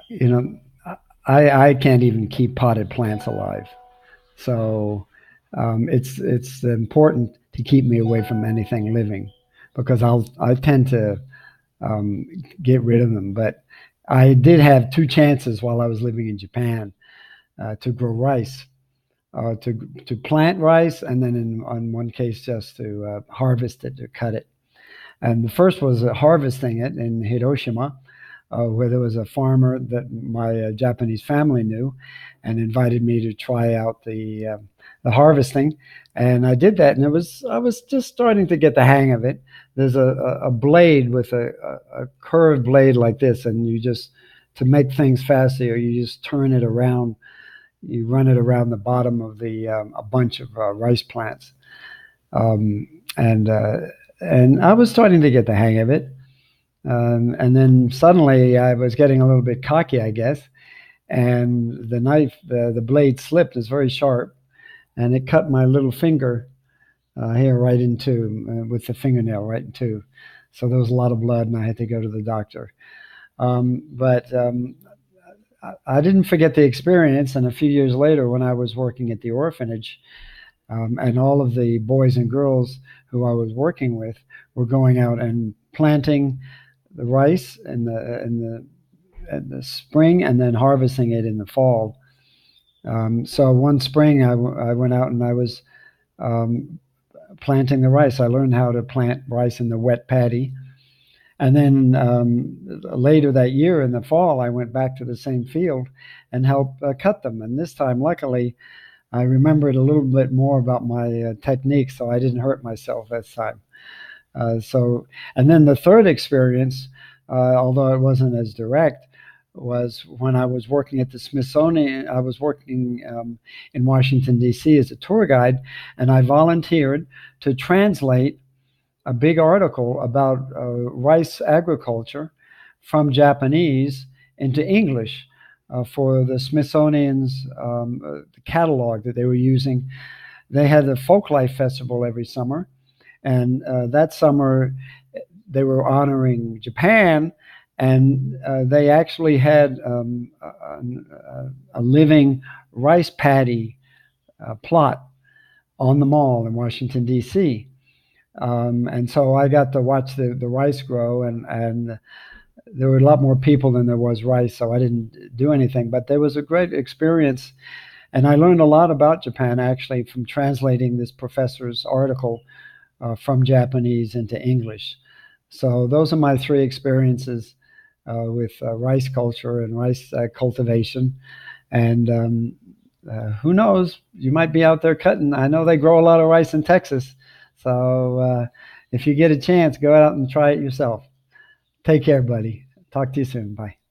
you know, I can't even keep potted plants alive. So it's important to keep me away from anything living because I tend to um, get rid of them. But I did have two chances while I was living in Japan to grow rice, to plant rice, and then on one case just to harvest it, to cut it. And the first was harvesting it in Hiroshima, where there was a farmer that my Japanese family knew, and invited me to try out the harvesting. And I did that, and it was I was just starting to get the hang of it. There's a blade with a curved blade like this, and you just to make things faster, you just turn it around. You run it around the bottom of the a bunch of rice plants, um, and uh, and I was starting to get the hang of it. And then suddenly I was getting a little bit cocky, I guess, and the knife, the blade slipped. It's very sharp, and it cut my little finger here right in two with the fingernail right in two. So there was a lot of blood, and I had to go to the doctor. But I didn't forget the experience. And a few years later, when I was working at the orphanage, and all of the boys and girls who I was working with were going out and planting the rice in the spring and then harvesting it in the fall. So one spring I went out and I was um, planting the rice. I learned how to plant rice in the wet paddy. And then later that year in the fall, I went back to the same field and helped cut them. And this time, luckily, I remembered a little bit more about my technique, so I didn't hurt myself this time. And then the third experience, although it wasn't as direct, was when I was working at the Smithsonian. I was working in Washington, D.C. as a tour guide, and I volunteered to translate a big article about rice agriculture from Japanese into English for the Smithsonian's catalog that they were using. They had the Folklife Festival every summer, and that summer they were honoring Japan, and they actually had a living rice paddy plot on the mall in Washington, D.C. And so I got to watch the rice grow, and there were a lot more people than there was rice, so I didn't do anything. But there was a great experience, and I learned a lot about Japan actually from translating this professor's article from Japanese into English. So those are my three experiences with rice culture and rice cultivation. And who knows? You might be out there cutting. I know they grow a lot of rice in Texas. So if you get a chance, go out and try it yourself. Take care, buddy. Talk to you soon. Bye.